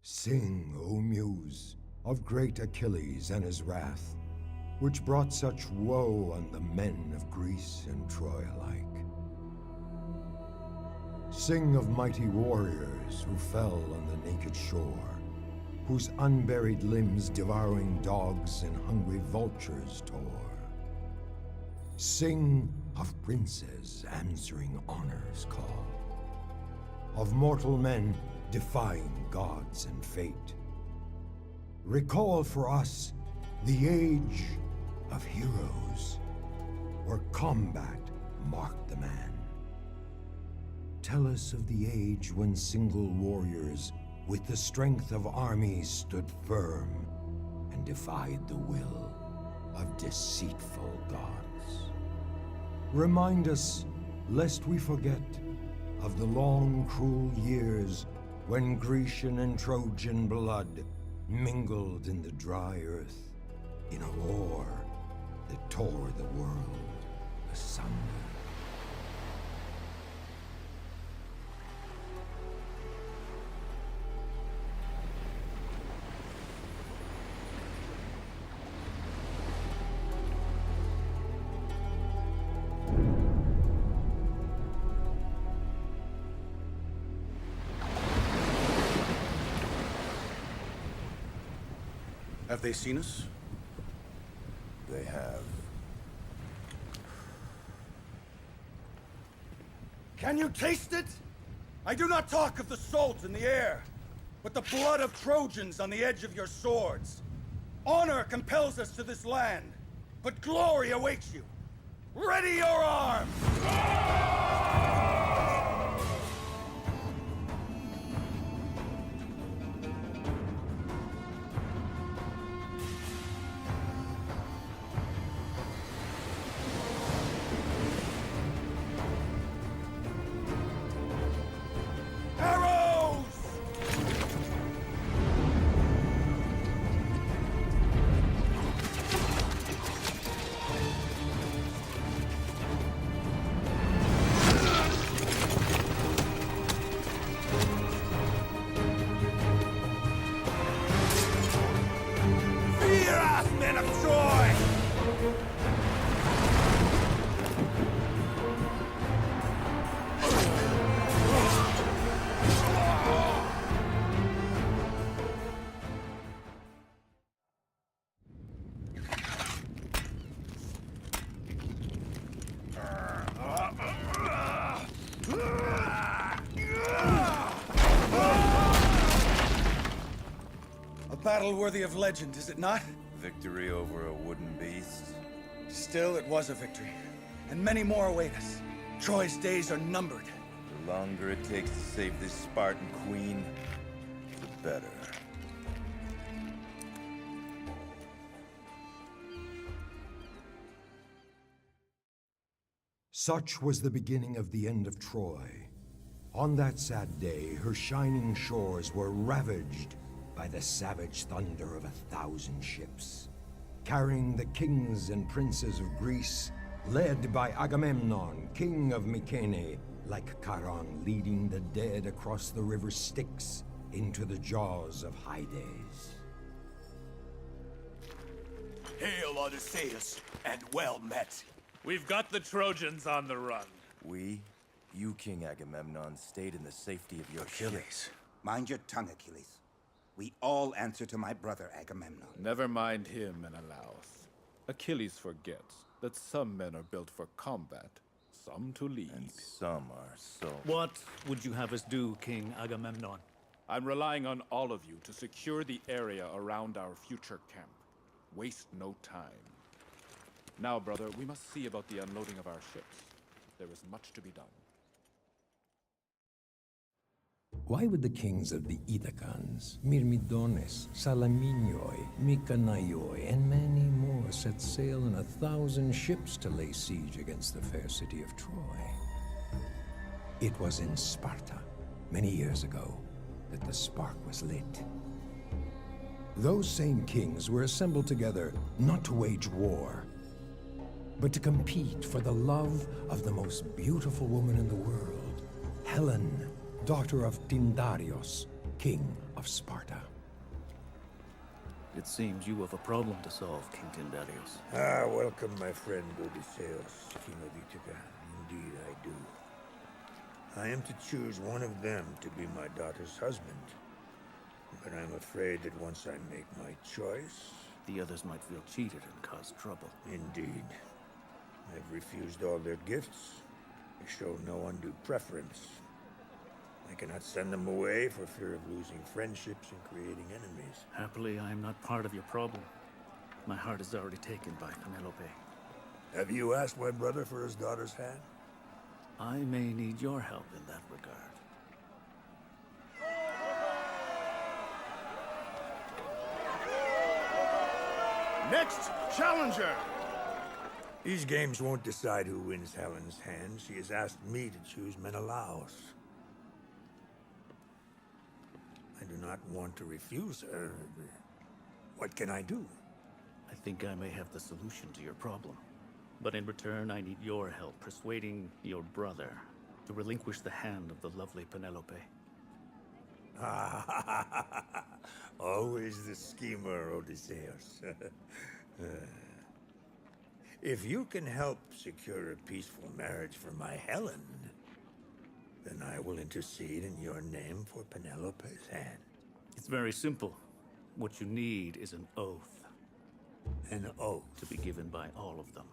Sing, O Muse, of great Achilles and his wrath, which brought such woe on the men of Greece and Troy alike. Sing of mighty warriors who fell on the naked shore, whose unburied limbs devouring dogs and hungry vultures tore. Sing of princes answering honor's call, of mortal men defying gods and fate. Recall for us the age of heroes, where combat marked the man. Tell us of the age when single warriors with the strength of armies stood firm and defied the will of deceitful gods. Remind us, lest we forget, of the long, cruel years when Grecian and Trojan blood mingled in the dry earth in a war that tore the world asunder. Have they seen us? They have. Can you taste it? I do not talk of the salt in the air, but the blood of Trojans on the edge of your swords. Honor compels us to this land, but glory awaits you. Ready your arms! Men of Troy! A battle worthy of legend, is it not? Victory over a wooden beast? Still, it was a victory, and many more await us. Troy's days are numbered. The longer it takes to save this Spartan queen, the better. Such was the beginning of the end of Troy. On that sad day, her shining shores were ravaged by the savage thunder of 1,000 ships, carrying the kings and princes of Greece, led by Agamemnon, king of Mycenae, like Charon leading the dead across the river Styx into the jaws of Hyades. Hail, Odysseus, and well met. We've got the Trojans on the run. You, King Agamemnon, stayed in the safety of your Achilles. Mind your tongue, Achilles. We all answer to my brother Agamemnon. Never mind him, Menelaus. Achilles forgets that some men are built for combat, some to lead. And some are so... What would you have us do, King Agamemnon? I'm relying on all of you to secure the area around our future camp. Waste no time. Now, brother, we must see about the unloading of our ships. There is much to be done. Why would the kings of the Ithacans, Myrmidones, Salaminioi, Mykenaioi, and many more set sail in 1,000 ships to lay siege against the fair city of Troy? It was in Sparta, many years ago, that the spark was lit. Those same kings were assembled together not to wage war, but to compete for the love of the most beautiful woman in the world, Helen, daughter of Tyndareos, king of Sparta. It seems you have a problem to solve, King Tyndareus. Ah, welcome, my friend Odysseus, King of Ithaca. Indeed, I do. I am to choose one of them to be my daughter's husband. But I'm afraid that once I make my choice... The others might feel cheated and cause trouble. Indeed. I've refused all their gifts. I show no undue preference. I cannot send them away for fear of losing friendships and creating enemies. Happily, I am not part of your problem. My heart is already taken by Penelope. Have you asked my brother for his daughter's hand? I may need your help in that regard. Next challenger! These games won't decide who wins Helen's hand. She has asked me to choose Menelaus. I do not want to refuse her. What can I do? I think I may have the solution to your problem. But in return, I need your help persuading your brother to relinquish the hand of the lovely Penelope. Always the schemer, Odysseus. If you can help secure a peaceful marriage for my Helen, then I will intercede in your name for Penelope's hand. It's very simple. What you need is an oath An oath. to be given by all of them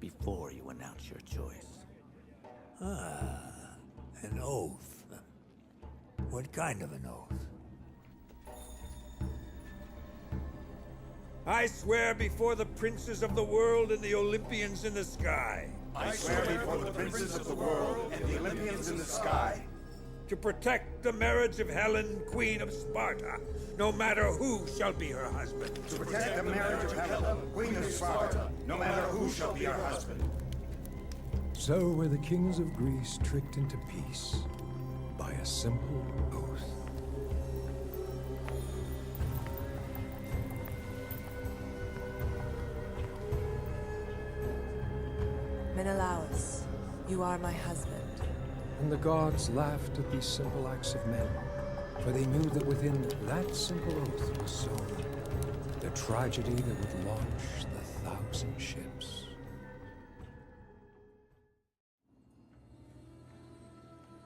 before you announce your choice. An oath. What kind of an oath? I swear before the princes of the world and the Olympians in the sky. I swear before the princes of the world and the Olympians in the sky. To protect the marriage of Helen, Queen of Sparta, no matter who shall be her husband. To protect the marriage of Helen, Queen of Sparta, no matter who shall be her husband. So were the kings of Greece tricked into peace by a simple oath. Menelaus, you are my husband. And the gods laughed at these simple acts of men, for they knew that within that simple oath was sown the tragedy that would launch the 1,000 ships.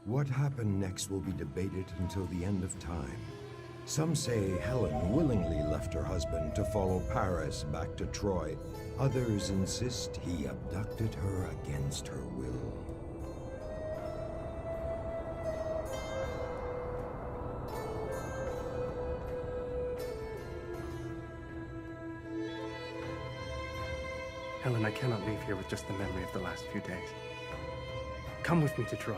What happened next will be debated until the end of time. Some say Helen willingly left her husband to follow Paris back to Troy. Others insist he abducted her against her will. Helen, I cannot leave here with just the memory of the last few days. Come with me to Troy.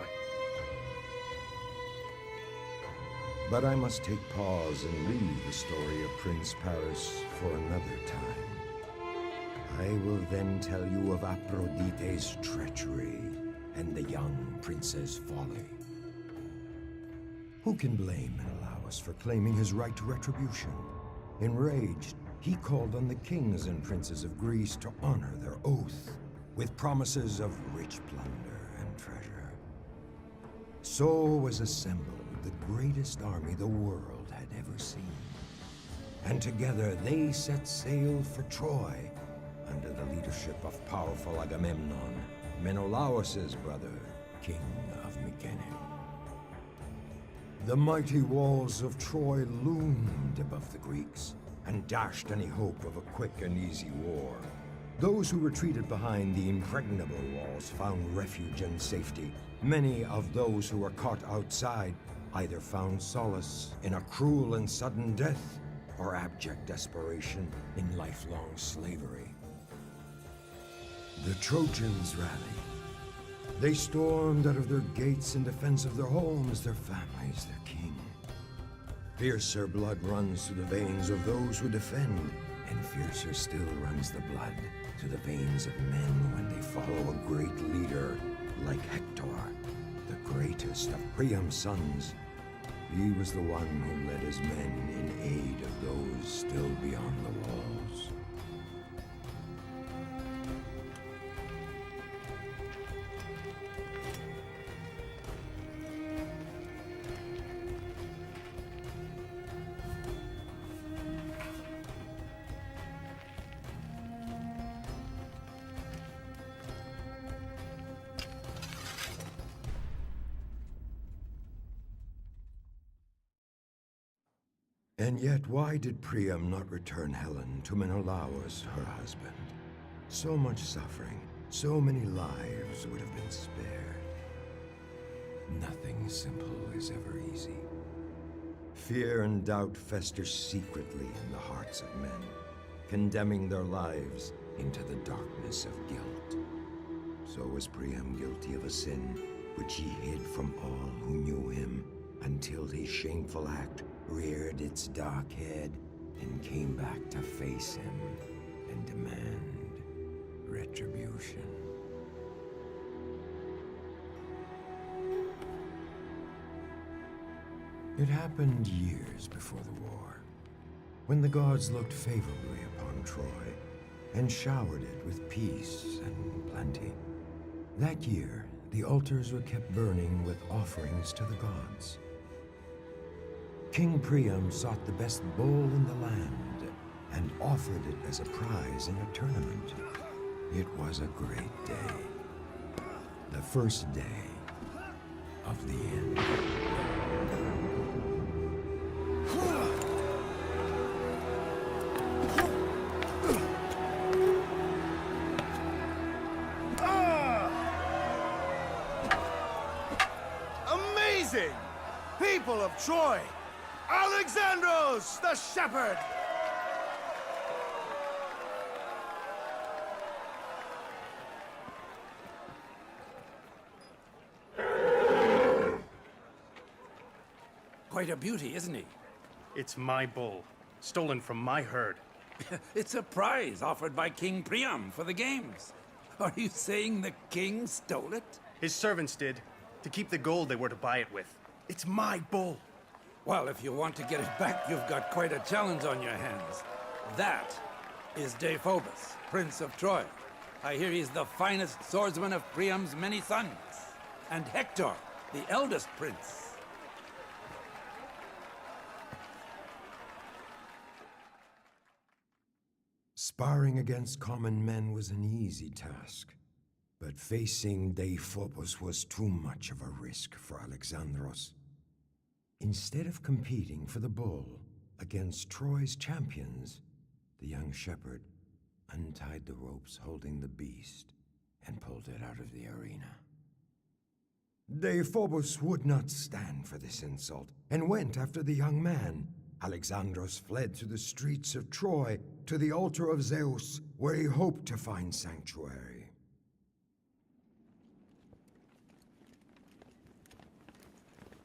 But I must take pause and leave the story of Prince Paris for another time. I will then tell you of Aphrodite's treachery and the young prince's folly. Who can blame Menelaus for claiming his right to retribution? Enraged, he called on the kings and princes of Greece to honor their oath, with promises of rich plunder and treasure. So was assembled the greatest army the world had ever seen. And together they set sail for Troy, under the leadership of powerful Agamemnon, Menelaus's brother, king of Mycenae. The mighty walls of Troy loomed above the Greeks, and dashed any hope of a quick and easy war. Those who retreated behind the impregnable walls found refuge and safety. Many of those who were caught outside either found solace in a cruel and sudden death, or abject desperation in lifelong slavery. The Trojans rallied. They stormed out of their gates in defense of their homes, their families, their king. Fiercer blood runs through the veins of those who defend, and fiercer still runs the blood through the veins of men when they follow a great leader like Hector, the greatest of Priam's sons. He was the one who led his men in aid of those still beyond the walls. And yet, why did Priam not return Helen to Menelaus, her husband? So much suffering, so many lives would have been spared. Nothing simple is ever easy. Fear and doubt fester secretly in the hearts of men, condemning their lives into the darkness of guilt. So was Priam guilty of a sin which he hid from all who knew him, until his shameful act reared its dark head and came back to face him and demand retribution. It happened years before the war, when the gods looked favorably upon Troy and showered it with peace and plenty. That year, the altars were kept burning with offerings to the gods. King Priam sought the best bull in the land and offered it as a prize in a tournament. It was a great day. The first day of the end. Amazing! People of Troy! Alexandros, the shepherd! Quite a beauty, isn't he? It's my bull, stolen from my herd. It's a prize offered by King Priam for the games. Are you saying the king stole it? His servants did, to keep the gold they were to buy it with. It's my bull. Well, if you want to get it back, you've got quite a challenge on your hands. That is Deiphobus, Prince of Troy. I hear he's the finest swordsman of Priam's many sons. And Hector, the eldest prince. Sparring against common men was an easy task, but facing Deiphobus was too much of a risk for Alexandros. Instead of competing for the bull against Troy's champions, the young shepherd untied the ropes holding the beast and pulled it out of the arena. Deiphobus would not stand for this insult and went after the young man. Alexandros fled through the streets of Troy to the altar of Zeus, where he hoped to find sanctuary.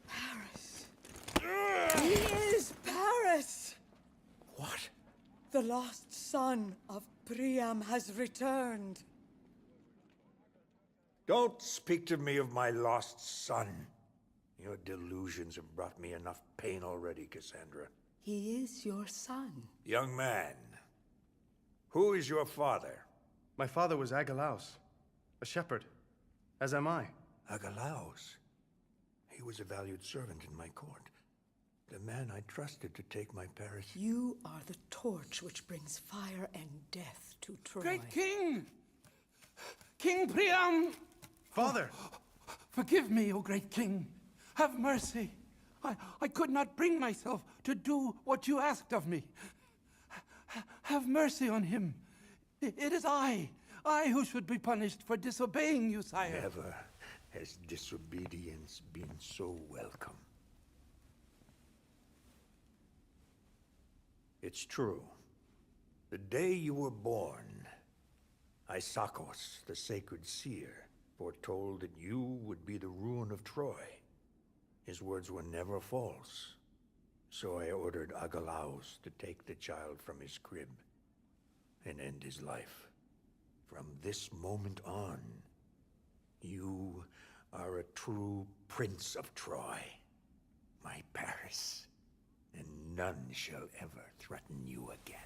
Paris! He is Paris! What? The lost son of Priam has returned. Don't speak to me of my lost son. Your delusions have brought me enough pain already, Cassandra. He is your son. Young man, who is your father? My father was Agelaus, a shepherd, as am I. Agelaus. He was a valued servant in my court. The man I trusted to take my Paris. You are the torch which brings fire and death to Troy. Great king! King Priam! Father! Forgive me, O great king. Have mercy. I could not bring myself to do what you asked of me. Have mercy on him. It is I who should be punished for disobeying you, sire. Never has disobedience been so welcome. It's true. The day you were born, Isakos, the sacred seer, foretold that you would be the ruin of Troy. His words were never false. So I ordered Agelaus to take the child from his crib and end his life. From this moment on, you are a true prince of Troy, my Paris, and none shall ever threaten you again.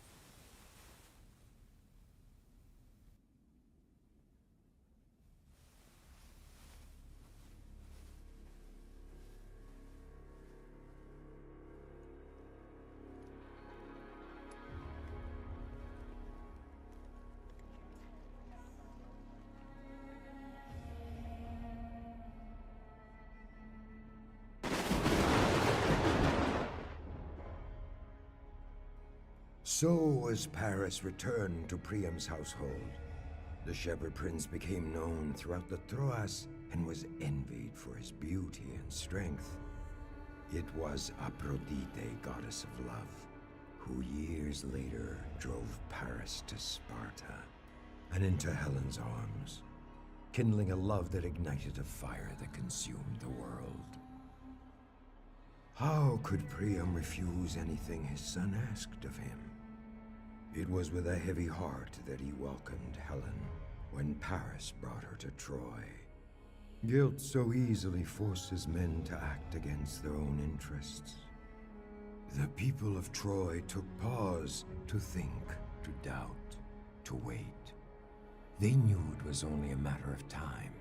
So as Paris returned to Priam's household, the Shepherd Prince became known throughout the Troas and was envied for his beauty and strength. It was Aphrodite, goddess of love, who years later drove Paris to Sparta and into Helen's arms, kindling a love that ignited a fire that consumed the world. How could Priam refuse anything his son asked of him? It was with a heavy heart that he welcomed Helen when Paris brought her to Troy. Guilt so easily forces men to act against their own interests. The people of Troy took pause to think, to doubt, to wait. They knew it was only a matter of time,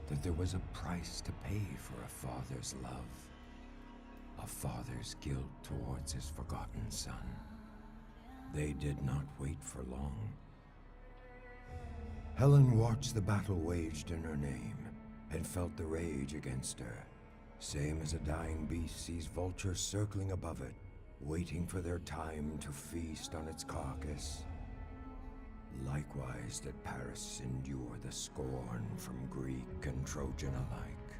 that there was a price to pay for a father's love, a father's guilt towards his forgotten son. They did not wait for long. Helen watched the battle waged in her name and felt the rage against her, same as a dying beast sees vultures circling above it, waiting for their time to feast on its carcass. Likewise did Paris endure the scorn from Greek and Trojan alike.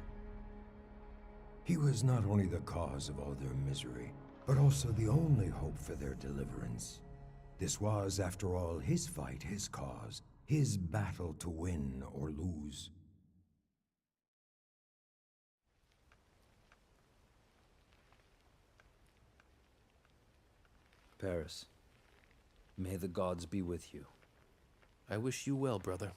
He was not only the cause of all their misery, but also the only hope for their deliverance. This was, after all, his fight, his cause, his battle to win or lose. Paris, may the gods be with you. I wish you well, brother.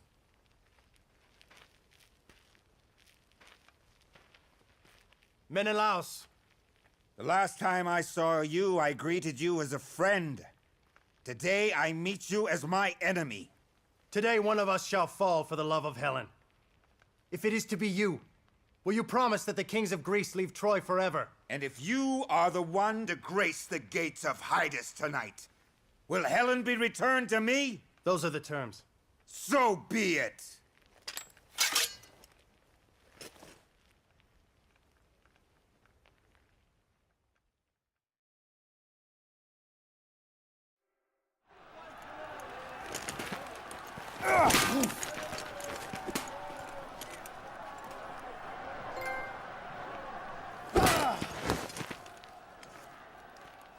Menelaus! The last time I saw you, I greeted you as a friend. Today, I meet you as my enemy. Today, one of us shall fall for the love of Helen. If it is to be you, will you promise that the kings of Greece leave Troy forever? And if you are the one to grace the gates of Hydas tonight, will Helen be returned to me? Those are the terms. So be it!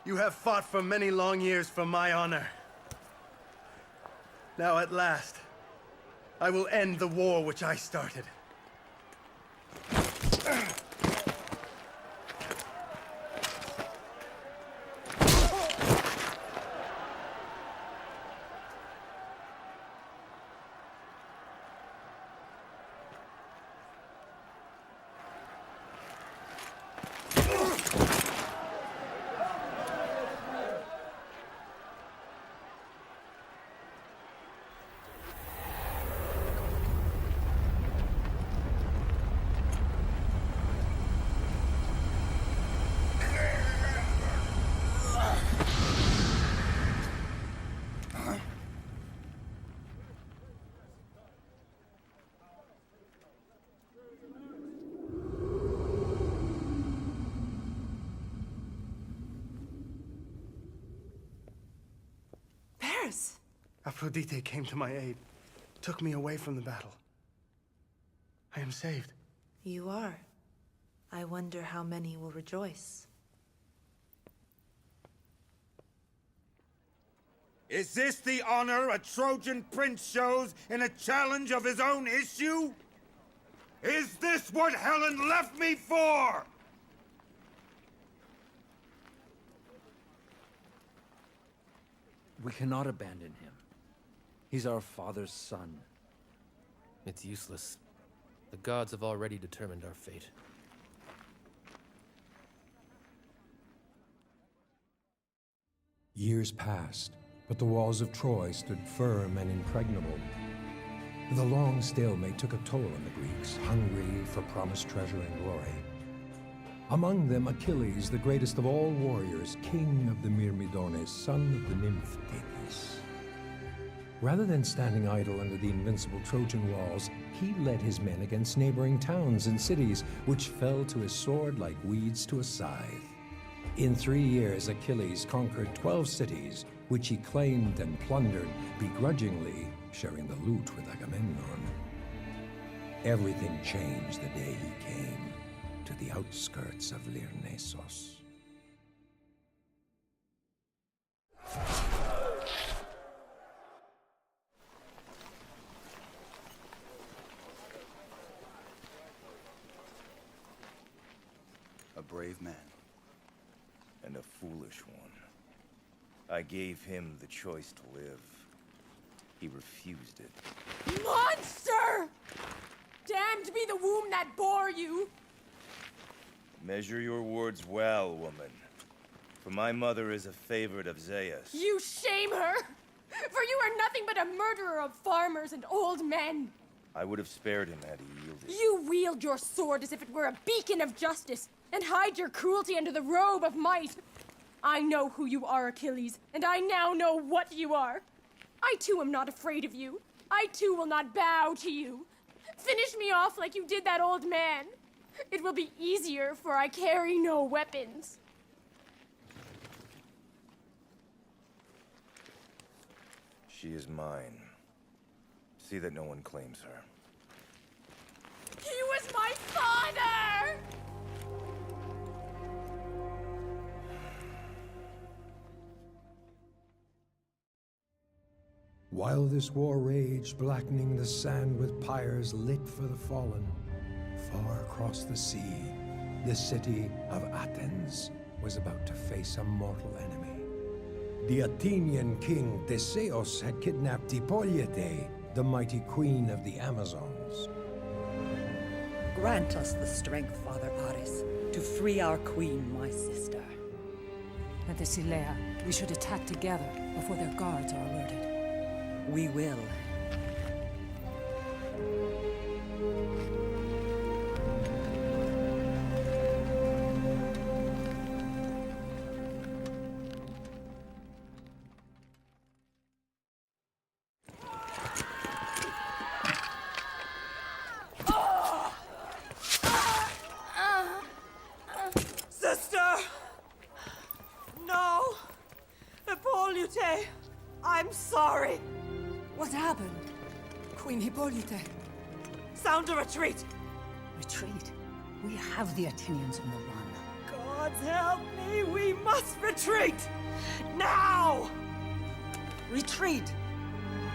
You have fought for many long years for my honor. Now at last, I will end the war which I started. Aphrodite came to my aid, took me away from the battle. I am saved. You are. I wonder how many will rejoice. Is this the honor a Trojan prince shows in a challenge of his own issue? Is this what Helen left me for? We cannot abandon him. He's our father's son. It's useless. The gods have already determined our fate. Years passed, but the walls of Troy stood firm and impregnable. The long stalemate took a toll on the Greeks, hungry for promised treasure and glory. Among them Achilles, the greatest of all warriors, king of the Myrmidones, son of the nymph Thetis. Rather than standing idle under the invincible Trojan walls, he led his men against neighboring towns and cities, which fell to his sword like weeds to a scythe. In 3 years, Achilles conquered 12 cities, which he claimed and plundered, begrudgingly sharing the loot with Agamemnon. Everything changed the day he came to the outskirts of Lyrnessos. A brave man. And a foolish one. I gave him the choice to live. He refused it. Monster! Damned be the womb that bore you! Measure your words well, woman. For my mother is a favorite of Zeus. You shame her! For you are nothing but a murderer of farmers and old men! I would have spared him had he yielded. You wield your sword as if it were a beacon of justice, and hide your cruelty under the robe of might. I know who you are, Achilles, and I now know what you are. I too am not afraid of you. I too will not bow to you. Finish me off like you did that old man. It will be easier, for I carry no weapons. She is mine. See that no one claims her. He was my father! While this war raged, blackening the sand with pyres lit for the fallen, far across the sea, the city of Athens was about to face a mortal enemy. The Athenian king Theseus had kidnapped Hippolyte, the mighty queen of the Amazons. Grant us the strength, Father Ares, to free our queen, my sister. Penthesilea, we should attack together before their guards are alerted. We will. Sister! No! Hippolyte! I'm sorry! What happened? Queen Hippolyte? Sound a retreat! Retreat? We have the Athenians on the run. Gods help me! We must retreat! Now! Retreat!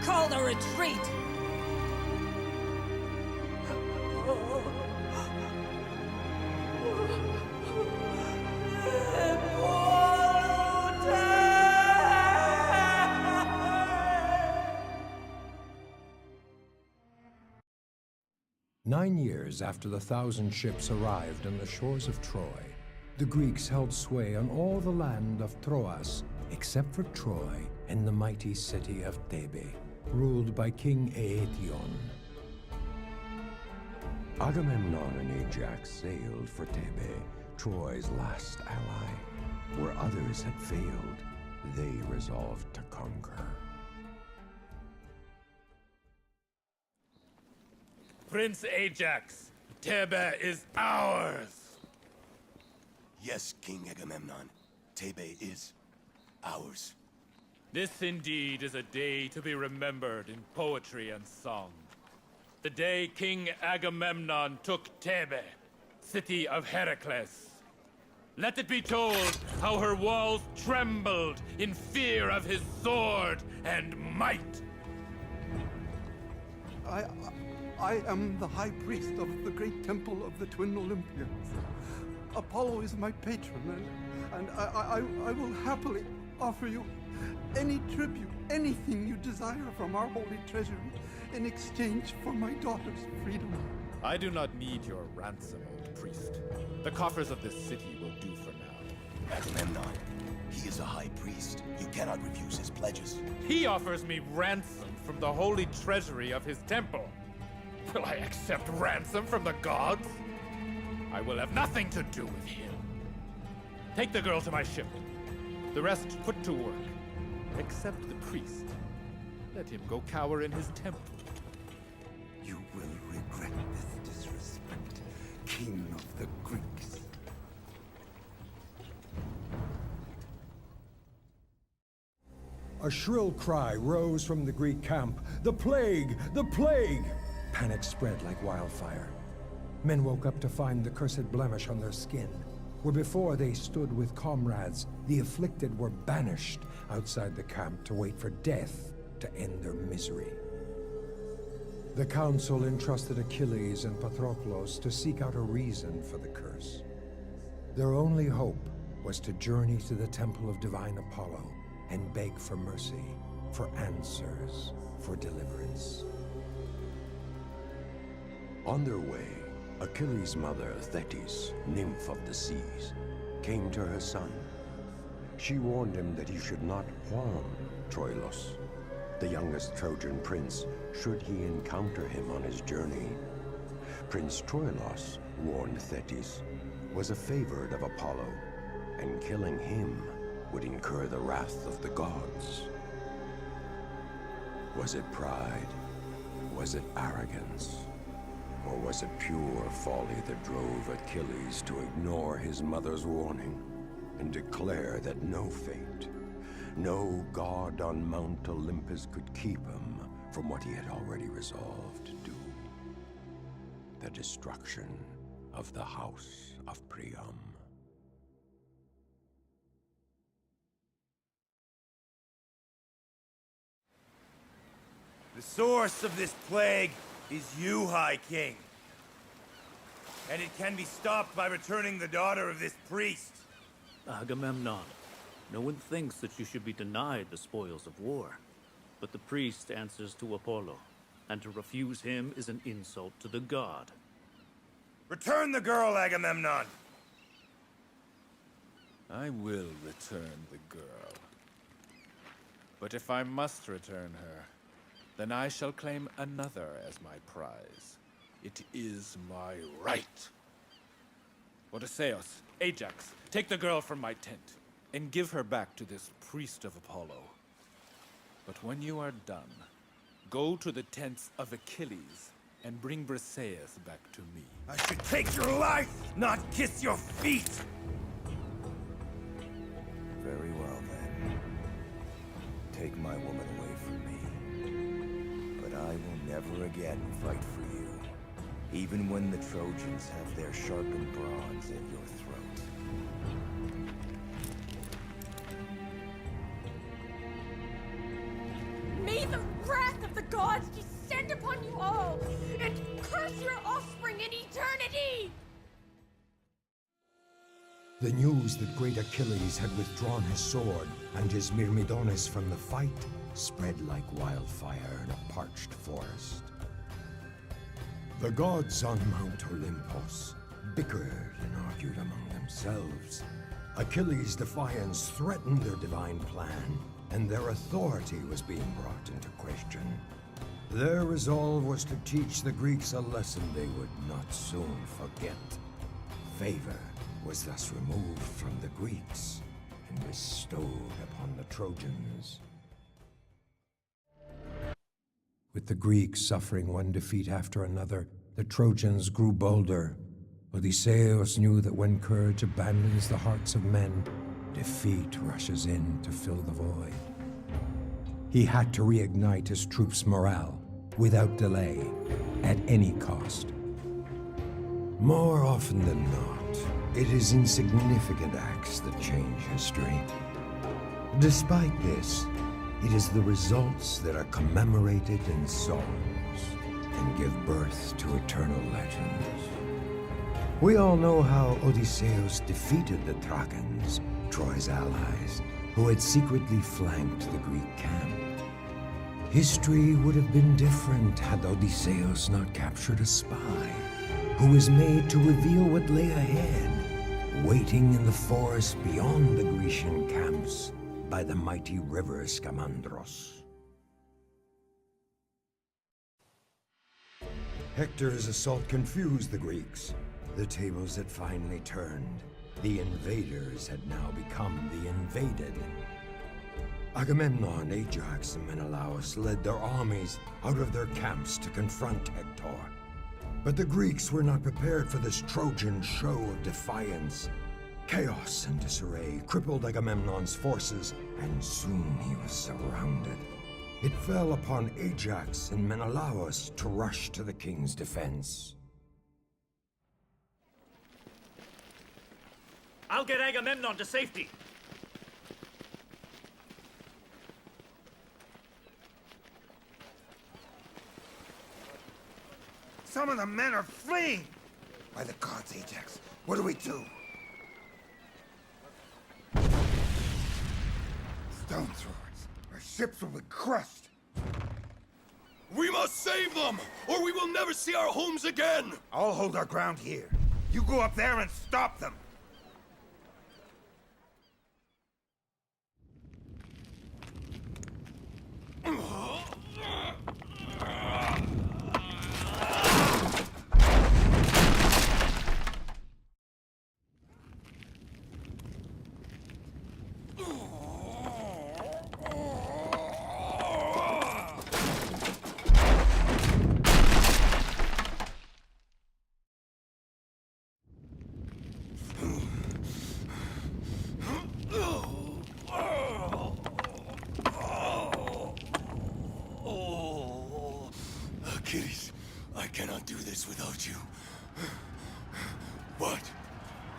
Call the retreat! Nine years after the 1,000 ships arrived on the shores of Troy, the Greeks held sway on all the land of Troas, except for Troy and the mighty city of Thebe, ruled by King Aetion. Agamemnon and Ajax sailed for Thebe, Troy's last ally. Where others had failed, they resolved to conquer. Prince Ajax, Thebe is ours! Yes, King Agamemnon. Thebe is ours. This indeed is a day to be remembered in poetry and song. The day King Agamemnon took Thebe, city of Heracles. Let it be told how her walls trembled in fear of his sword and might. I am the high priest of the great temple of the twin Olympians. Apollo is my patron, and I will happily offer you any tribute, anything you desire from our holy treasury in exchange for my daughter's freedom. I do not need your ransom, old priest. The coffers of this city will do for now. Agamemnon, he is a high priest. You cannot refuse his pledges. He offers me ransom from the holy treasury of his temple. Will I accept ransom from the gods? I will have nothing to do with him. Take the girl to my ship. The rest put to work. Except the priest. Let him go cower in his temple. You will regret this disrespect, King of the Greeks. A shrill cry rose from the Greek camp. The plague! The plague! Panic spread like wildfire. Men woke up to find the cursed blemish on their skin, where before they stood with comrades, the afflicted were banished outside the camp to wait for death to end their misery. The council entrusted Achilles and Patroklos to seek out a reason for the curse. Their only hope was to journey to the temple of divine Apollo and beg for mercy, for answers, for deliverance. On their way, Achilles' mother, Thetis, nymph of the seas, came to her son. She warned him that he should not harm Troilos, the youngest Trojan prince, should he encounter him on his journey. Prince Troilos, warned Thetis, was a favored of Apollo, and killing him would incur the wrath of the gods. Was it pride? Was it arrogance? Or was it pure folly that drove Achilles to ignore his mother's warning and declare that no fate, no god on Mount Olympus could keep him from what he had already resolved to do? The destruction of the House of Priam. The source of this plague is you, High King. And it can be stopped by returning the daughter of this priest. Agamemnon, no one thinks that you should be denied the spoils of war. But the priest answers to Apollo, and to refuse him is an insult to the god. Return the girl, Agamemnon! I will return the girl. But if I must return her, then I shall claim another as my prize. It is my right. Odysseus, Ajax, take the girl from my tent, and give her back to this priest of Apollo. But when you are done, go to the tents of Achilles, and bring Briseis back to me. I should take your life, not kiss your feet! Very well, then. Take my woman away from me. But I will never again fight for you, even when the Trojans have their sharpened bronze at your throat. May the wrath of the gods descend upon you all, and curse your offspring in eternity! The news that great Achilles had withdrawn his sword and his Myrmidones from the fight spread like wildfire in a parched forest. The gods on Mount Olympus bickered and argued among themselves. Achilles' defiance threatened their divine plan, and their authority was being brought into question. Their resolve was to teach the Greeks a lesson they would not soon forget. Favor was thus removed from the Greeks and bestowed upon the Trojans. With the Greeks suffering one defeat after another, the Trojans grew bolder. Odysseus knew that when courage abandons the hearts of men, defeat rushes in to fill the void. He had to reignite his troops' morale, without delay, at any cost. More often than not, it is insignificant acts that change history. Despite this, it is the results that are commemorated in songs and give birth to eternal legends. We all know how Odysseus defeated the Trojans, Troy's allies, who had secretly flanked the Greek camp. History would have been different had Odysseus not captured a spy, who was made to reveal what lay ahead, waiting in the forest beyond the Grecian camps by the mighty river Scamandros. Hector's assault confused the Greeks. The tables had finally turned. The invaders had now become the invaded. Agamemnon, Ajax, and Menelaus led their armies out of their camps to confront Hector. But the Greeks were not prepared for this Trojan show of defiance. Chaos and disarray crippled Agamemnon's forces, and soon he was surrounded. It fell upon Ajax and Menelaus to rush to the king's defense. I'll get Agamemnon to safety. Some of the men are fleeing! By the gods, Ajax, what do we do? Stone throwers. Our ships will be crushed. We must save them, or we will never see our homes again! I'll hold our ground here. You go up there and stop them! Achilles, I cannot do this without you. What?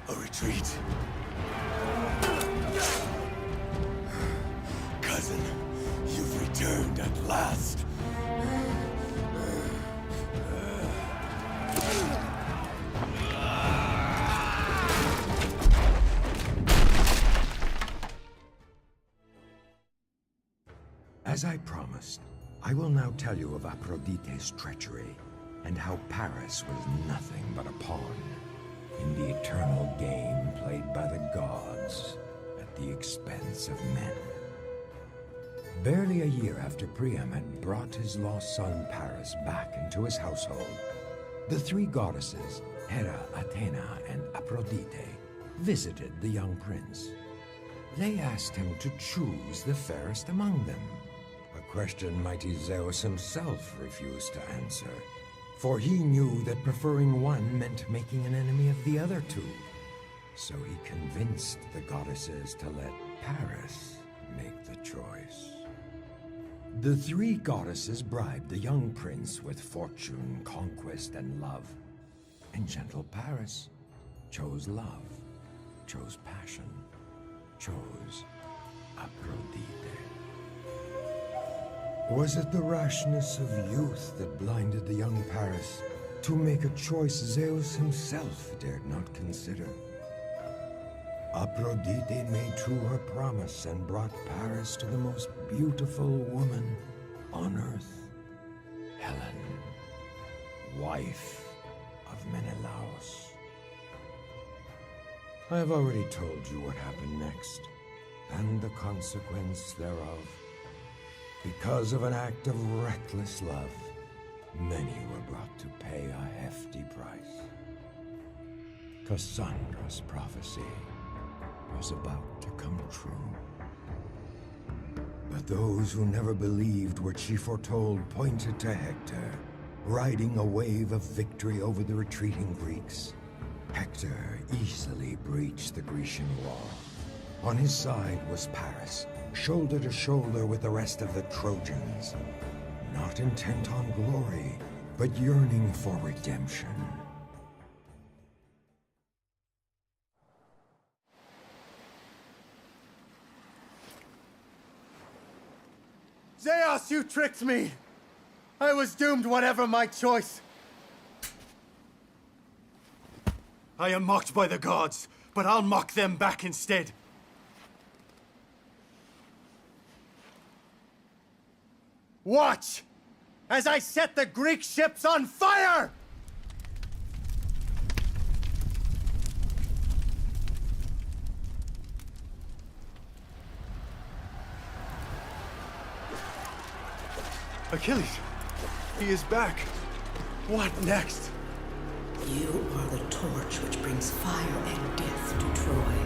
A retreat? Cousin, you've returned at last. As I promised, I will now tell you of Aphrodite's treachery, and how Paris was nothing but a pawn in the eternal game played by the gods at the expense of men. Barely a year after Priam had brought his lost son Paris back into his household, the three goddesses, Hera, Athena, and Aphrodite, visited the young prince. They asked him to choose the fairest among them, a question mighty Zeus himself refused to answer, for he knew that preferring one meant making an enemy of the other two. So he convinced the goddesses to let Paris make the choice. The three goddesses bribed the young prince with fortune, conquest, and love. And gentle Paris chose love, chose passion, chose Aphrodite. Was it the rashness of youth that blinded the young Paris to make a choice Zeus himself dared not consider? Aphrodite made true her promise and brought Paris to the most beautiful woman on earth, Helen, wife of Menelaus. I have already told you what happened next, and the consequence thereof. Because of an act of reckless love, many were brought to pay a hefty price. Cassandra's prophecy was about to come true. But those who never believed what she foretold pointed to Hector, riding a wave of victory over the retreating Greeks. Hector easily breached the Grecian wall. On his side was Paris, shoulder to shoulder with the rest of the Trojans, not intent on glory, but yearning for redemption. Zeus, you tricked me! I was doomed whatever my choice. I am mocked by the gods, but I'll mock them back instead. Watch as I set the Greek ships on fire! Achilles, he is back. What next? You are the torch which brings fire and death to Troy.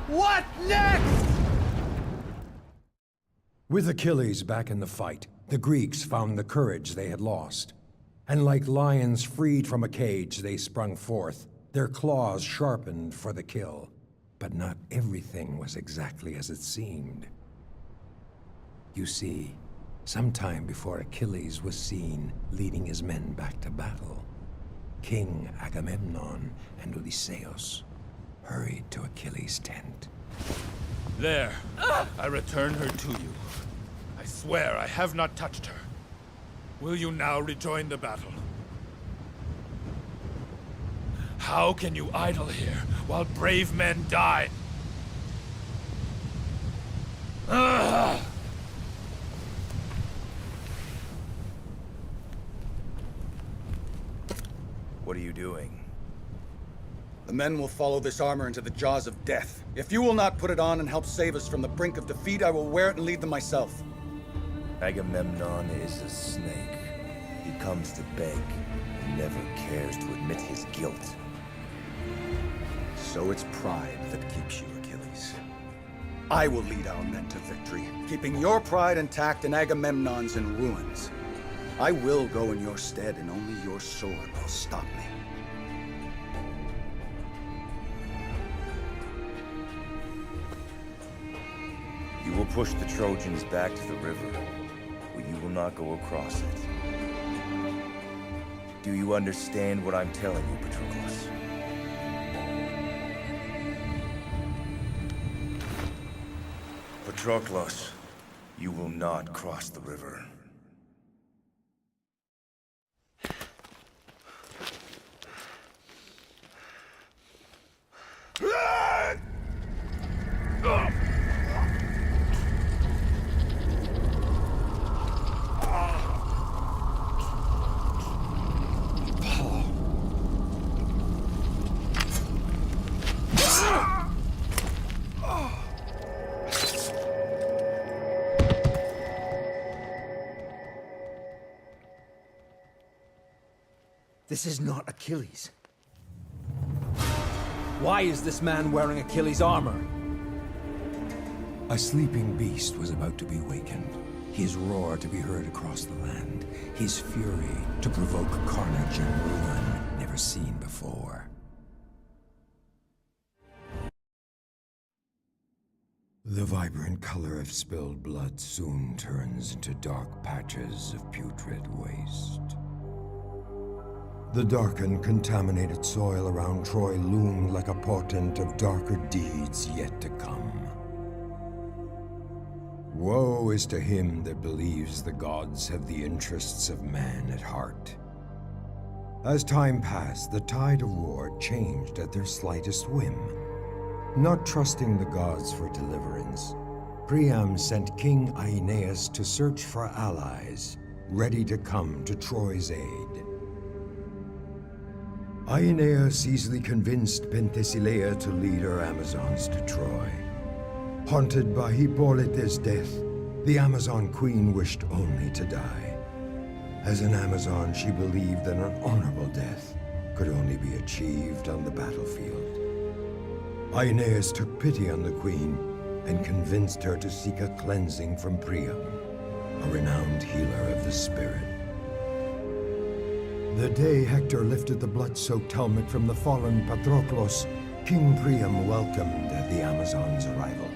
What next? With Achilles back in the fight, the Greeks found the courage they had lost. And like lions freed from a cage, they sprung forth, their claws sharpened for the kill. But not everything was exactly as it seemed. You see, sometime before Achilles was seen leading his men back to battle, King Agamemnon and Odysseus hurried to Achilles' tent. There. I return her to you. I swear I have not touched her. Will you now rejoin the battle? How can you idle here while brave men die? What are you doing? The men will follow this armor into the jaws of death. If you will not put it on and help save us from the brink of defeat, I will wear it and lead them myself. Agamemnon is a snake. He comes to beg and never cares to admit his guilt. So it's pride that keeps you, Achilles. I will lead our men to victory, keeping your pride intact and Agamemnon's in ruins. I will go in your stead, and only your sword will stop me. You will push the Trojans back to the river, but you will not go across it. Do you understand what I'm telling you, Patroclus? Patroclus, you will not cross the river. This is not Achilles. Why is this man wearing Achilles' armor? A sleeping beast was about to be wakened, his roar to be heard across the land, his fury to provoke carnage and ruin never seen before. The vibrant color of spilled blood soon turns into dark patches of putrid waste. The darkened, contaminated soil around Troy loomed like a portent of darker deeds yet to come. Woe is to him that believes the gods have the interests of man at heart. As time passed, the tide of war changed at their slightest whim. Not trusting the gods for deliverance, Priam sent King Aeneas to search for allies, ready to come to Troy's aid. Aeneas easily convinced Penthesilea to lead her Amazons to Troy. Haunted by Hippolyte's death, the Amazon queen wished only to die. As an Amazon, she believed that an honorable death could only be achieved on the battlefield. Aeneas took pity on the queen and convinced her to seek a cleansing from Priam, a renowned healer of the spirit. The day Hector lifted the blood-soaked helmet from the fallen Patroclus, King Priam welcomed the Amazon's arrival.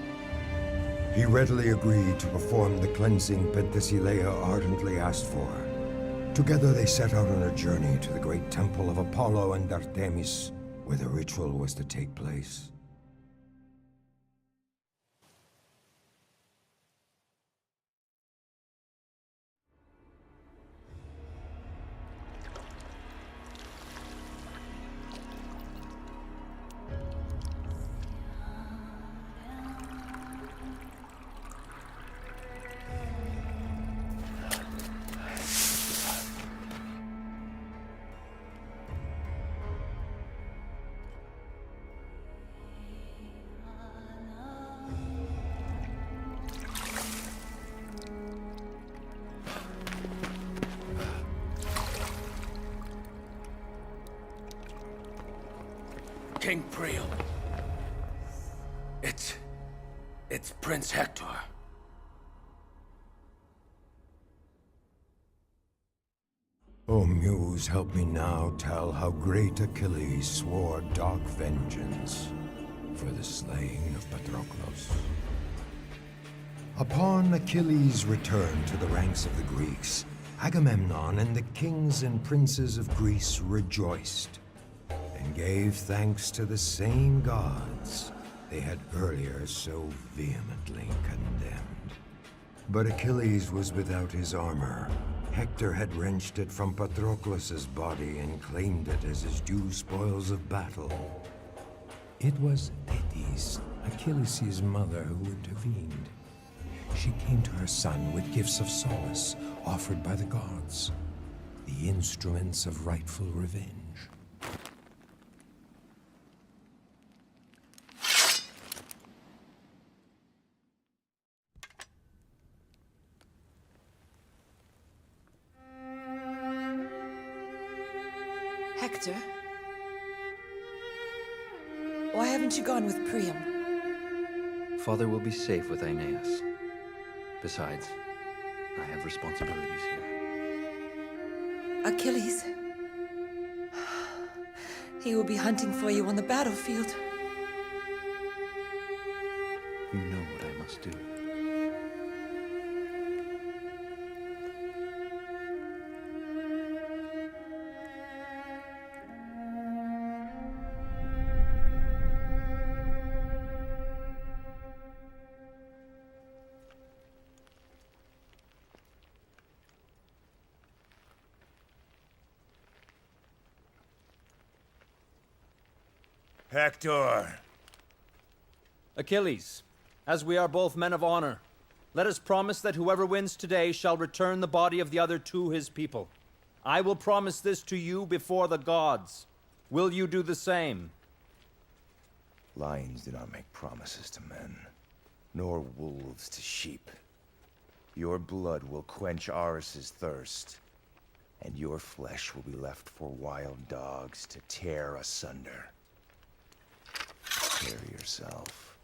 He readily agreed to perform the cleansing Penthesilea ardently asked for. Together they set out on a journey to the great temple of Apollo and Artemis, where the ritual was to take place. King Priam. It's Prince Hector. O Muse, help me now tell how great Achilles swore dark vengeance for the slaying of Patroclus. Upon Achilles' return to the ranks of the Greeks, Agamemnon and the kings and princes of Greece rejoiced and gave thanks to the same gods they had earlier so vehemently condemned. But Achilles was without his armor. Hector had wrenched it from Patroclus's body and claimed it as his due spoils of battle. It was Thetis, Achilles' mother, who intervened. She came to her son with gifts of solace offered by the gods, the instruments of rightful revenge. Hector? Why haven't you gone with Priam? Father will be safe with Aeneas. Besides, I have responsibilities here. Achilles? He will be hunting for you on the battlefield. You know what I must do. Hector! Achilles, as we are both men of honor, let us promise that whoever wins today shall return the body of the other to his people. I will promise this to you before the gods. Will you do the same? Lions do not make promises to men, nor wolves to sheep. Your blood will quench Ares's thirst, and your flesh will be left for wild dogs to tear asunder. Prepare yourself.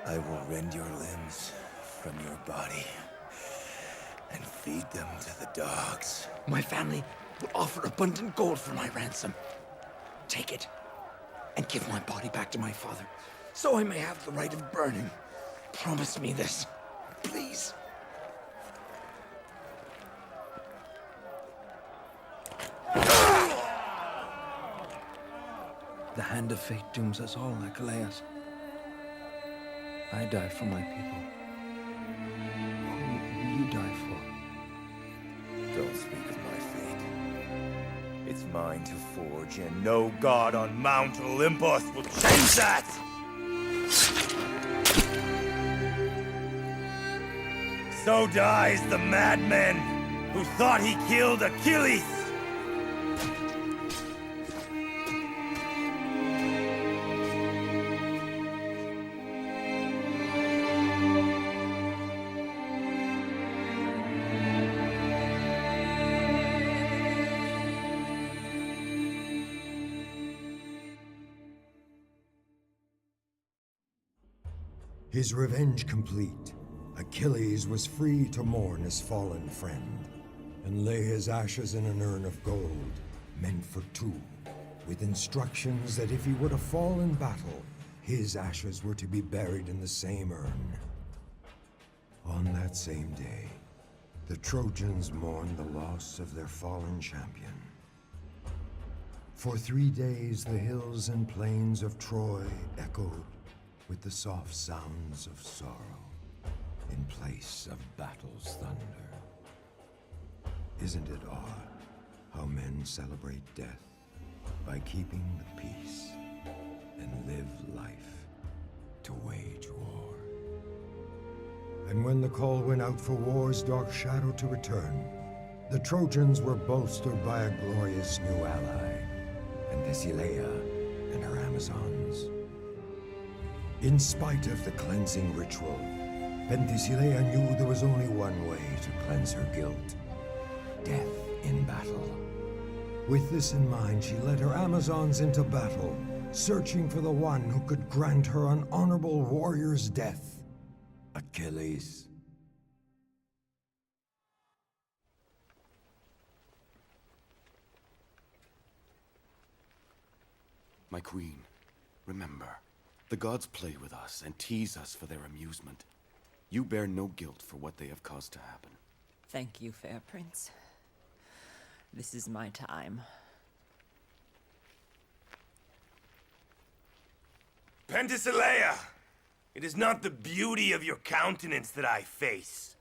I will rend your limbs from your body and feed them to the dogs. My family will offer abundant gold for my ransom. Take it and give my body back to my father, so I may have the right of burning. Promise me this, please. The hand of fate dooms us all, Achilles. I die for my people. Who will you die for? Don't speak of my fate. It's mine to forge, and no god on Mount Olympus will change that! So dies the madman who thought he killed Achilles! His revenge complete, Achilles was free to mourn his fallen friend, and lay his ashes in an urn of gold, meant for two, with instructions that if he were to fall in battle, his ashes were to be buried in the same urn. On that same day, the Trojans mourned the loss of their fallen champion. For 3 days, the hills and plains of Troy echoed with the soft sounds of sorrow in place of battle's thunder. Isn't it odd how men celebrate death by keeping the peace and live life to wage war? And when the call went out for war's dark shadow to return, the Trojans were bolstered by a glorious new ally, Penthesilea and her Amazons. In spite of the cleansing ritual, Penthesilea knew there was only one way to cleanse her guilt: death in battle. With this in mind, she led her Amazons into battle, searching for the one who could grant her an honorable warrior's death. Achilles. My queen, remember, the gods play with us and tease us for their amusement. You bear no guilt for what they have caused to happen. Thank you, fair prince. This is my time. Penthesilea! It is not the beauty of your countenance that I face,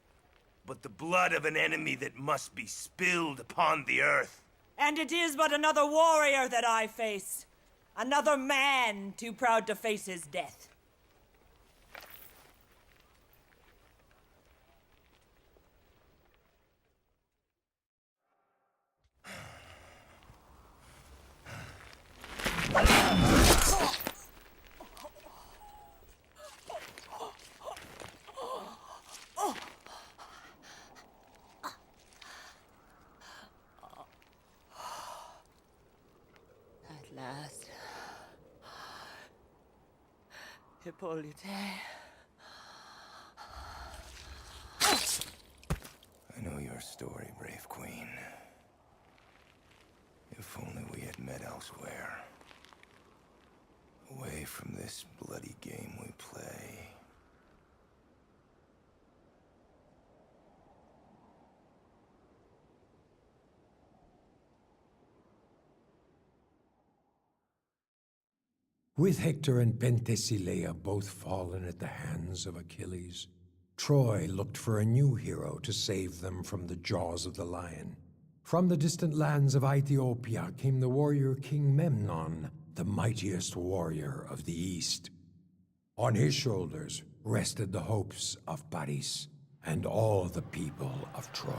but the blood of an enemy that must be spilled upon the earth. And it is but another warrior that I face. Another man too proud to face his death. At last. Hippolyte. I know your story, brave queen. If only we had met elsewhere. Away from this bloody game we play. With Hector and Penthesilea both fallen at the hands of Achilles, Troy looked for a new hero to save them from the jaws of the lion. From the distant lands of Ethiopia came the warrior King Memnon, the mightiest warrior of the East. On his shoulders rested the hopes of Paris and all the people of Troy.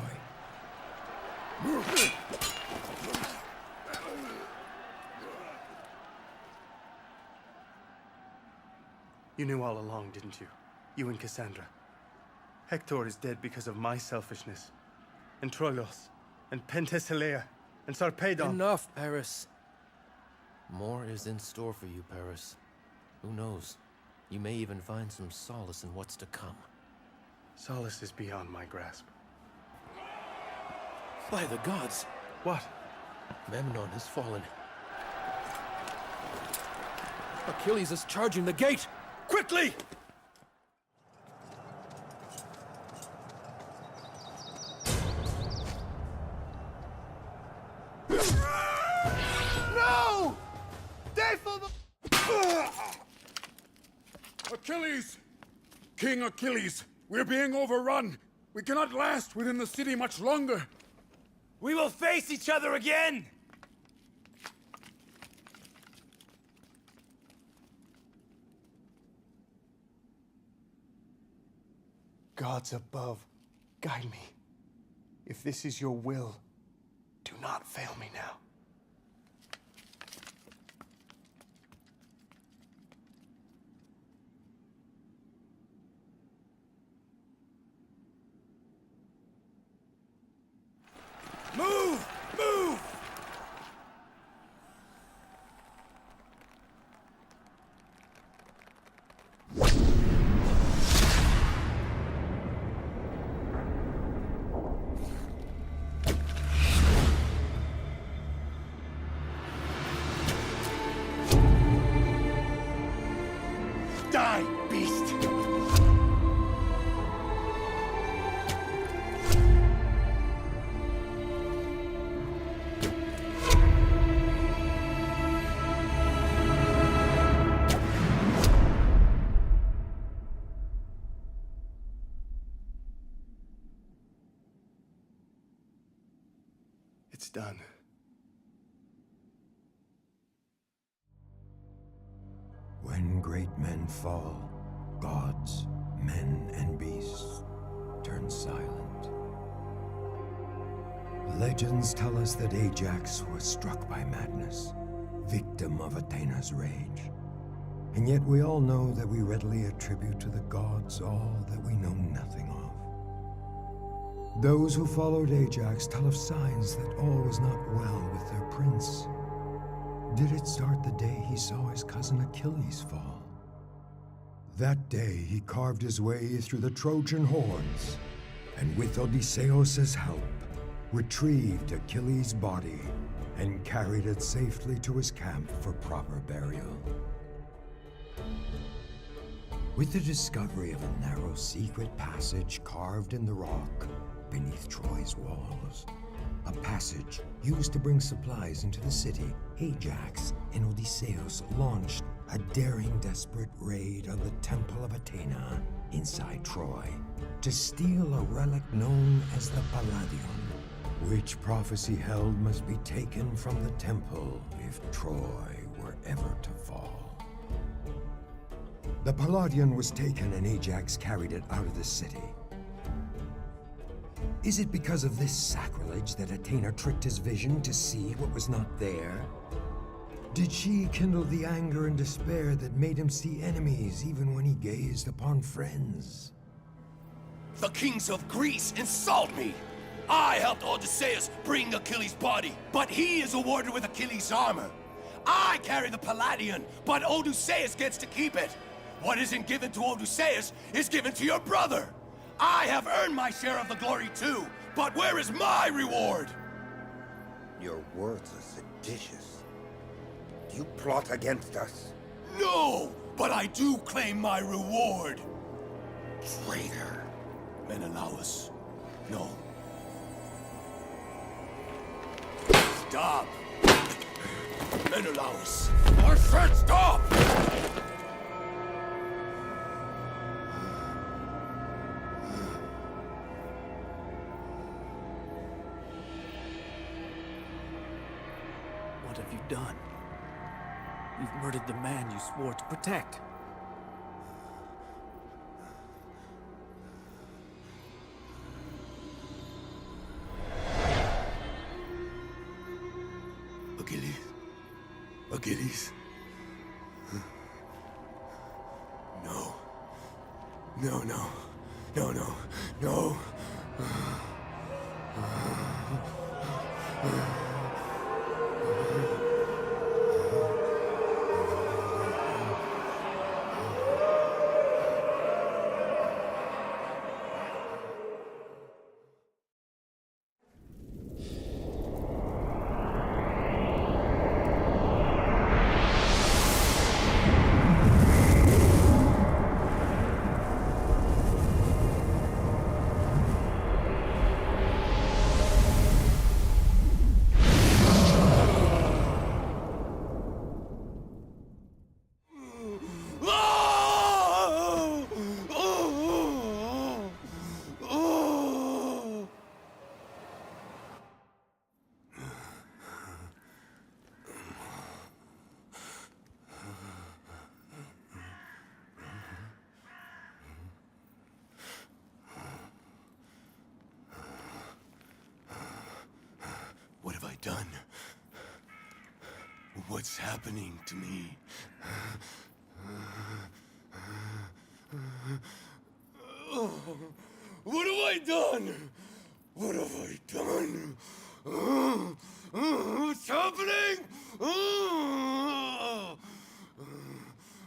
You knew all along, didn't you? You and Cassandra. Hector is dead because of my selfishness. And Troilos, and Penthesilea, and Sarpedon. Enough, Paris. More is in store for you, Paris. Who knows? You may even find some solace in what's to come. Solace is beyond my grasp. By the gods! What? Memnon has fallen. Achilles is charging the gate! Quickly! No! Achilles! King Achilles! We're being overrun! We cannot last within the city much longer! We will face each other again! Gods above, guide me. If this is your will, do not fail me now. Move! Move! Die, beast! It's done. When great men fall, gods, men, and beasts turn silent. Legends tell us that Ajax was struck by madness, victim of Athena's rage. And yet we all know that we readily attribute to the gods all that we know nothing of. Those who followed Ajax tell of signs that all was not well with their prince. did it start the day he saw his cousin Achilles fall. That day he carved his way through the Trojan hordes, and with Odysseus' help, retrieved Achilles' body and carried it safely to his camp for proper burial. With the discovery of a narrow secret passage carved in the rock beneath Troy's walls, a passage used to bring supplies into the city, Ajax and Odysseus launched a daring, desperate raid on the Temple of Athena inside Troy to steal a relic known as the Palladion, which prophecy held must be taken from the temple if Troy were ever to fall. The Palladion was taken and Ajax carried it out of the city. Is it because of this sacrilege that Athena tricked his vision to see what was not there? Did she kindle the anger and despair that made him see enemies even when he gazed upon friends? The kings of Greece insult me! I helped Odysseus bring Achilles' body, but he is awarded with Achilles' armor. I carry the Palladion, but Odysseus gets to keep it. What isn't given to Odysseus is given to your brother. I have earned my share of the glory too, but where is my reward? Your words are seditious. Do you plot against us? No, but I do claim my reward. Traitor. Menelaus, no. Stop! Menelaus! I said stop! What have you done? You've murdered the man you swore to protect. Achilles? Achilles? No. No, no. No, no. No. What have I done? What's happening to me? What have I done? What have I done? What's happening?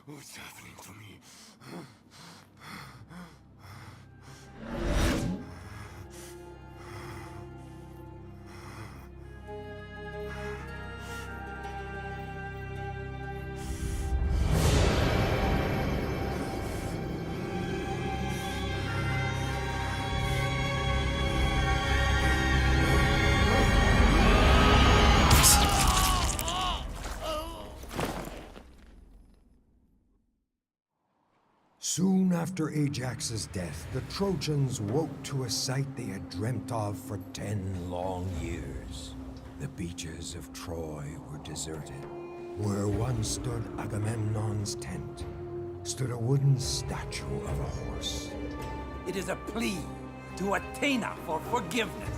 What's happening to me? Soon after Ajax's death, the Trojans woke to a sight they had dreamt of for 10 long years. The beaches of Troy were deserted. Where once stood Agamemnon's tent, stood a wooden statue of a horse. It is a plea to Athena for forgiveness,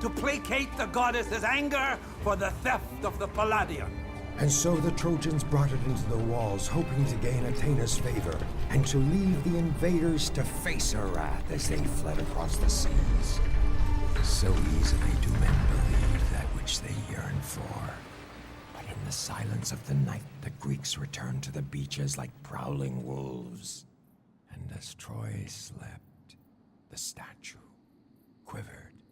to placate the goddess's anger for the theft of the Palladion. And so the Trojans brought it into the walls, hoping to gain Athena's favor, and to leave the invaders to face her wrath as they fled across the seas. So easily do men believe that which they yearn for. But in the silence of the night, the Greeks returned to the beaches like prowling wolves. And as Troy slept, the statue quivered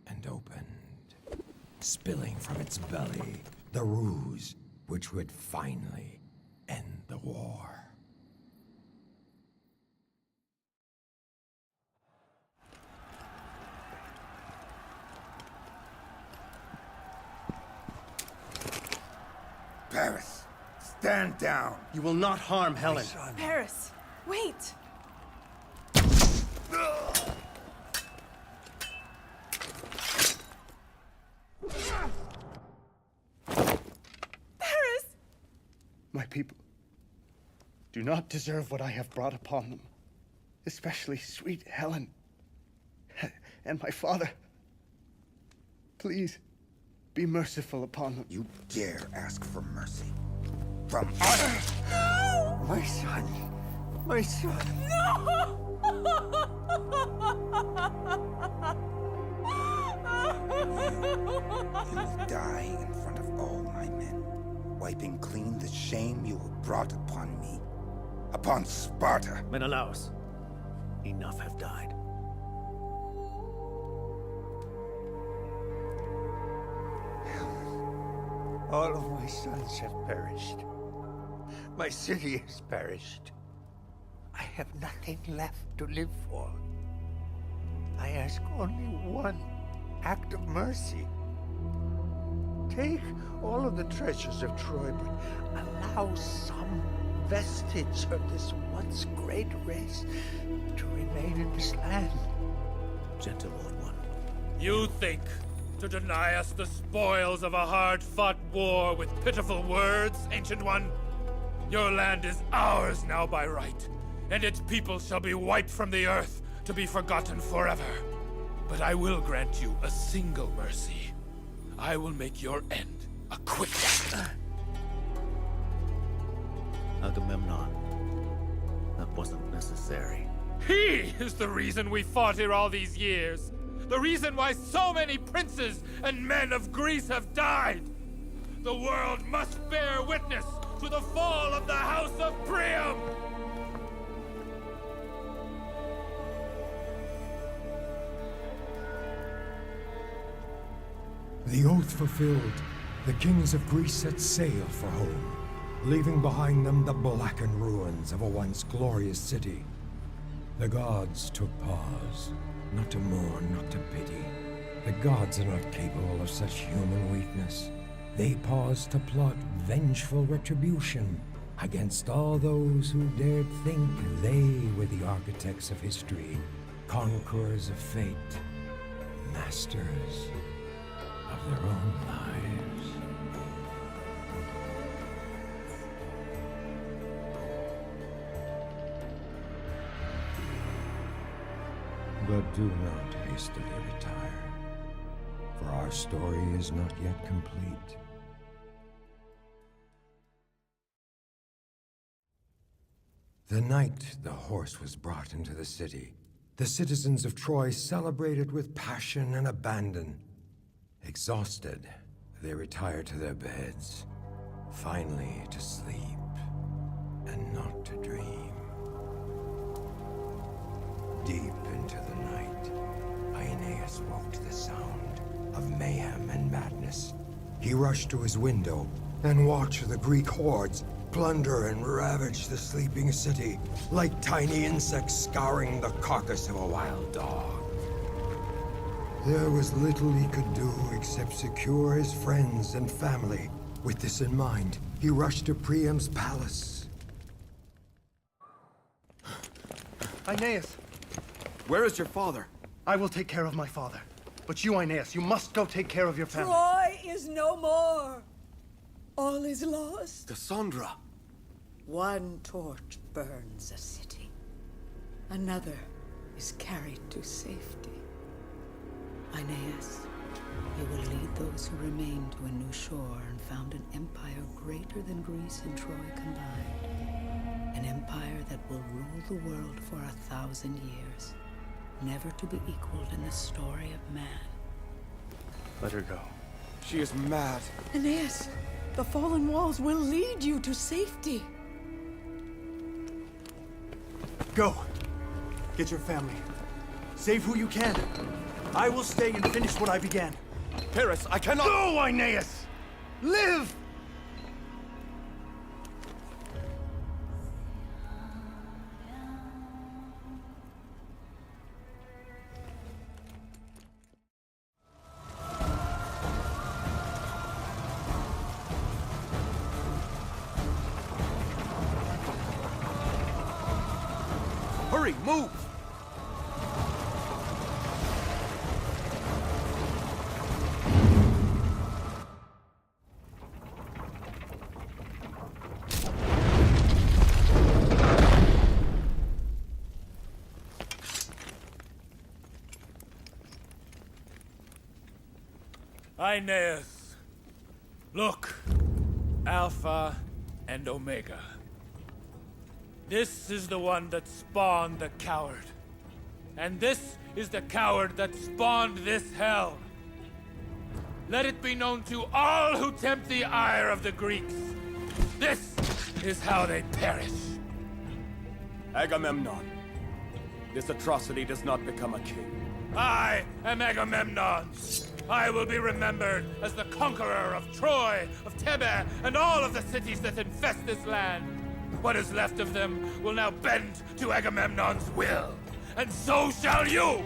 and opened, spilling from its belly the ruse which would finally end the war. Paris, stand down. You will not harm Helen. Paris, wait! Paris! My people do not deserve what I have brought upon them, especially sweet Helen and my father. Please, be merciful upon them. You dare ask for mercy from us? No! My son. My son. You will die in front of all my men, wiping clean the shame you have brought upon me, upon Sparta. Menelaus, enough have died. All of my sons have perished. My city has perished. I have nothing left to live for. I ask only one act of mercy. Take all of the treasures of Troy, but allow some vestige of this once great race to remain in this land. Gentle old one. You think to deny us the spoils of a hard-fought war with pitiful words, Ancient One? Your land is ours now by right, and its people shall be wiped from the earth to be forgotten forever. But I will grant you a single mercy. I will make your end a quick one. Agamemnon, that wasn't necessary. He is the reason we fought here all these years. The reason why so many princes and men of Greece have died. The world must bear witness to the fall of the House of Priam! The oath fulfilled, the kings of Greece set sail for home, leaving behind them the blackened ruins of a once glorious city. The gods took pause, not to mourn, not to pity. The gods are not capable of such human weakness. They paused to plot vengeful retribution against all those who dared think they were the architects of history, conquerors of fate, masters of their own lives. But do not hastily retire, for our story is not yet complete. The night the horse was brought into the city, the citizens of Troy celebrated with passion and abandon. Exhausted, they retired to their beds, finally to sleep and not to dream. Deep into the night, Aeneas woke to the sound of mayhem and madness. He rushed to his window and watched the Greek hordes plunder and ravage the sleeping city like tiny insects scouring the carcass of a wild dog. There was little he could do except secure his friends and family. With this in mind, he rushed to Priam's palace. Aeneas! Where is your father? I will take care of my father. But you, Aeneas, you must go take care of your family. Troy is no more. All is lost. Cassandra! One torch burns a city. Another is carried to safety. Aeneas, you will lead those who remain to a new shore and found an empire greater than Greece and Troy combined. An empire that will rule the world for 1,000 years, never to be equaled in the story of man. Let her go. She is mad. Aeneas, The fallen walls will lead you to safety. Go. Get your family. Save who you can. I will stay and finish what I began. Paris, I cannot— Go, Aeneas! Live! Hurry, move! Aeneas, look, Alpha and Omega. This is the one that spawned the coward. And this is the coward that spawned this hell. Let it be known to all who tempt the ire of the Greeks. This is how they perish. Agamemnon, this atrocity does not become a king. I am Agamemnon. I will be remembered as the conqueror of Troy, of Thebe, and all of the cities that infest this land. What is left of them will now bend to Agamemnon's will, and so shall you!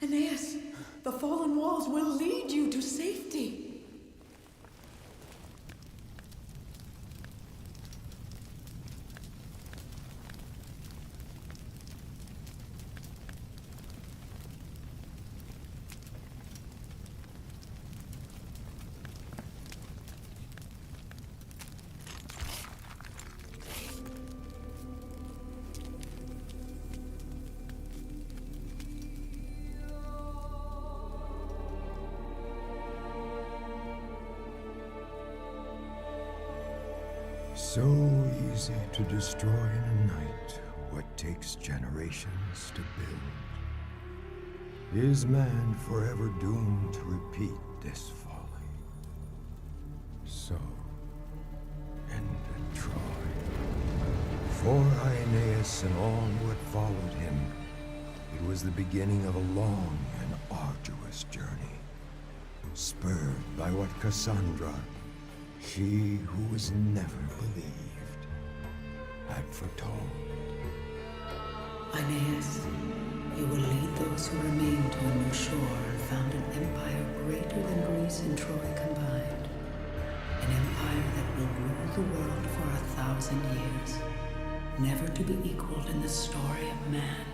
Aeneas, the fallen walls will lead you to safety. So easy to destroy in a night what takes generations to build. Is man forever doomed to repeat this folly? So ended Troy. For Aeneas and all who had followed him, it was the beginning of a long and arduous journey, spurred by what Cassandra, she who was never believed, had foretold. Aeneas, you will lead those who remain to a new shore and found an empire greater than Greece and Troy combined. An empire that will rule the world for 1,000 years, never to be equaled in the story of man.